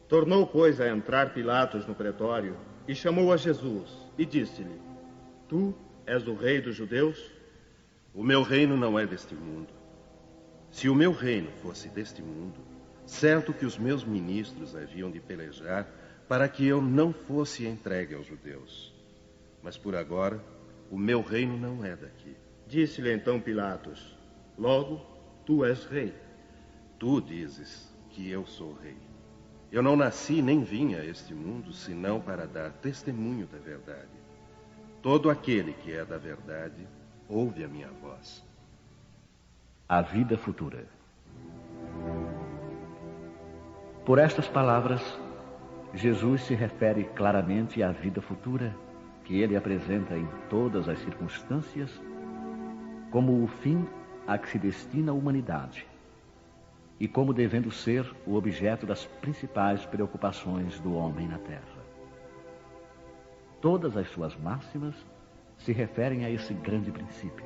Tornou, pois, a entrar Pilatos no pretório e chamou a Jesus e disse-lhe: Tu és o rei dos judeus? O meu reino não é deste mundo. Se o meu reino fosse deste mundo, certo que os meus ministros haviam de pelejar para que eu não fosse entregue aos judeus. Mas por agora, o meu reino não é daqui. Disse-lhe então Pilatos: Logo, tu és rei. Tu dizes que eu sou rei. Eu não nasci nem vim a este mundo senão para dar testemunho da verdade. Todo aquele que é da verdade ouve a minha voz. A vida futura. Por estas palavras, Jesus se refere claramente à vida futura que ele apresenta em todas as circunstâncias como o fim a que se destina a humanidade e como devendo ser o objeto das principais preocupações do homem na Terra. Todas as suas máximas se referem a esse grande princípio.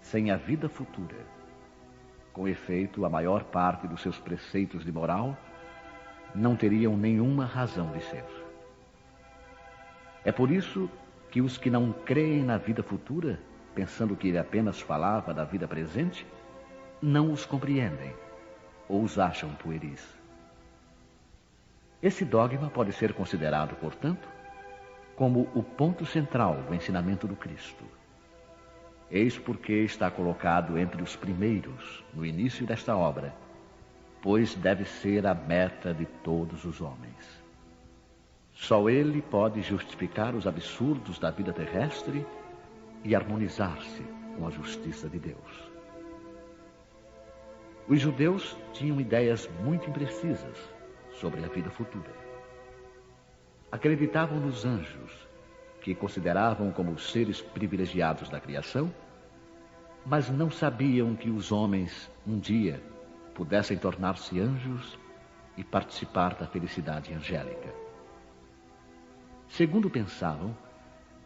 Sem a vida futura, com efeito, a maior parte dos seus preceitos de moral não teriam nenhuma razão de ser. É por isso que os que não creem na vida futura, pensando que ele apenas falava da vida presente, não os compreendem ou os acham pueris. Esse dogma pode ser considerado, portanto, como o ponto central do ensinamento do Cristo. Eis porque está colocado entre os primeiros no início desta obra, pois deve ser a meta de todos os homens. Só ele pode justificar os absurdos da vida terrestre e harmonizar-se com a justiça de Deus. Os judeus tinham ideias muito imprecisas sobre a vida futura. Acreditavam nos anjos, que consideravam como os seres privilegiados da criação, mas não sabiam que os homens, um dia, pudessem tornar-se anjos e participar da felicidade angélica. Segundo pensavam,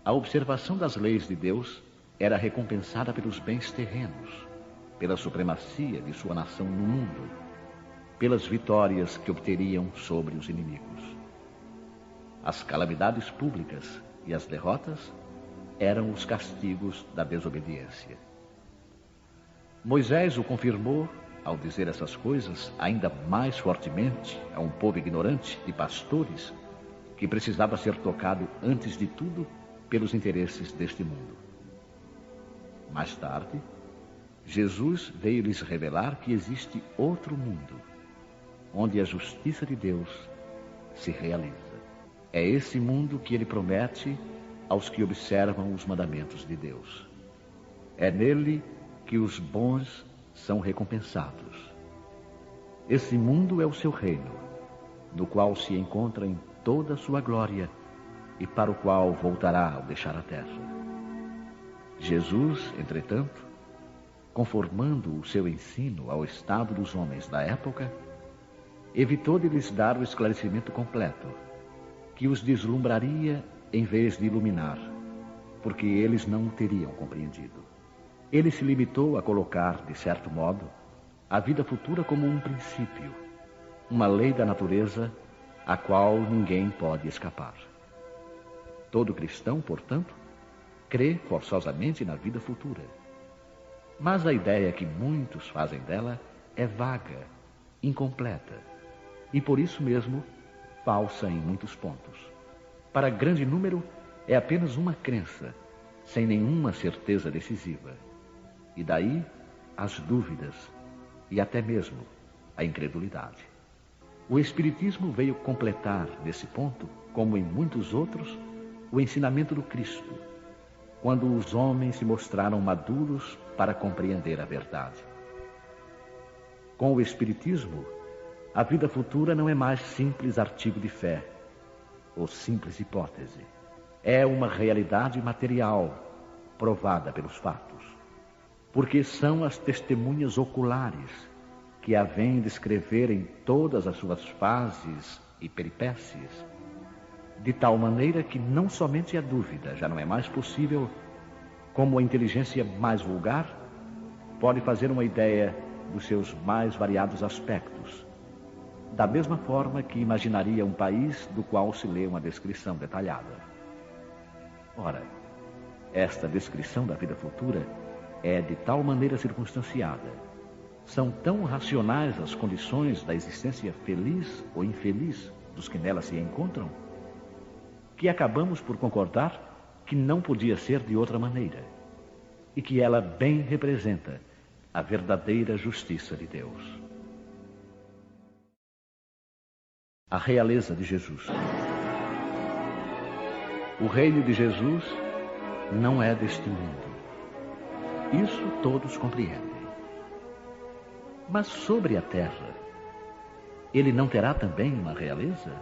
a observação das leis de Deus era recompensada pelos bens terrenos, pela supremacia de sua nação no mundo, pelas vitórias que obteriam sobre os inimigos. As calamidades públicas e as derrotas eram os castigos da desobediência. Moisés o confirmou ao dizer essas coisas ainda mais fortemente a um povo ignorante de pastores que precisava ser tocado antes de tudo pelos interesses deste mundo. Mais tarde, Jesus veio lhes revelar que existe outro mundo, onde a justiça de Deus se realiza. É esse mundo que ele promete aos que observam os mandamentos de Deus. É nele que os bons são recompensados. Esse mundo é o seu reino, no qual se encontra em toda a sua glória e para o qual voltará ao deixar a terra. Jesus, entretanto, conformando o seu ensino ao estado dos homens da época, evitou de lhes dar o esclarecimento completo, que os deslumbraria em vez de iluminar, porque eles não o teriam compreendido. Ele se limitou a colocar, de certo modo, a vida futura como um princípio, uma lei da natureza a qual ninguém pode escapar. Todo cristão, portanto, crê forçosamente na vida futura. Mas a ideia que muitos fazem dela é vaga, incompleta e, por isso mesmo, falsa em muitos pontos. Para grande número, é apenas uma crença, sem nenhuma certeza decisiva. E daí as dúvidas e até mesmo a incredulidade. O Espiritismo veio completar, nesse ponto, como em muitos outros, o ensinamento do Cristo, quando os homens se mostraram maduros para compreender a verdade. Com o Espiritismo, a vida futura não é mais simples artigo de fé, ou simples hipótese. É uma realidade material, provada pelos fatos, porque são as testemunhas oculares que a vêm descrever em todas as suas fases e peripécias, de tal maneira que não somente a dúvida já não é mais possível, como a inteligência mais vulgar pode fazer uma ideia dos seus mais variados aspectos, da mesma forma que imaginaria um país do qual se lê uma descrição detalhada. Ora, esta descrição da vida futura é de tal maneira circunstanciada, são tão racionais as condições da existência feliz ou infeliz dos que nela se encontram, que acabamos por concordar que não podia ser de outra maneira, e que ela bem representa a verdadeira justiça de Deus. A realeza de Jesus. O reino de Jesus não é deste mundo. Isso todos compreendem. Mas sobre a terra, ele não terá também uma realeza?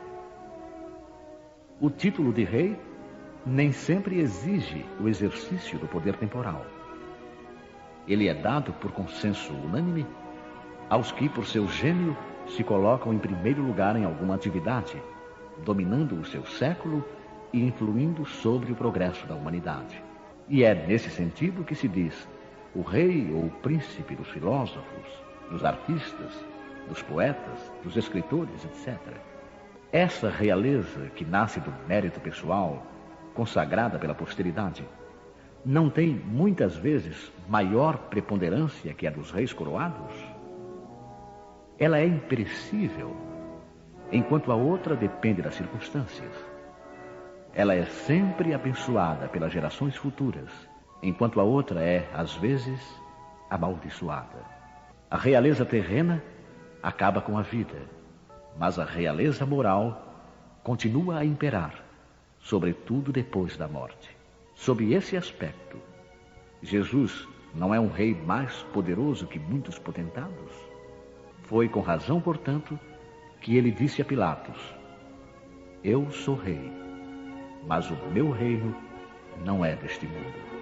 O título de rei nem sempre exige o exercício do poder temporal. Ele é dado por consenso unânime aos que, por seu gênio, se colocam em primeiro lugar em alguma atividade, dominando o seu século e influindo sobre o progresso da humanidade. E é nesse sentido que se diz o rei ou o príncipe dos filósofos, dos artistas, dos poetas, dos escritores, etc. Essa realeza que nasce do mérito pessoal, consagrada pela posteridade, não tem muitas vezes maior preponderância que a dos reis coroados? Ela é imperecível, enquanto a outra depende das circunstâncias. Ela é sempre abençoada pelas gerações futuras, enquanto a outra é, às vezes, amaldiçoada. A realeza terrena acaba com a vida, mas a realeza moral continua a imperar, sobretudo depois da morte. Sob esse aspecto, Jesus não é um rei mais poderoso que muitos potentados? Foi com razão, portanto, que ele disse a Pilatos: eu sou rei, mas o meu reino não é deste mundo.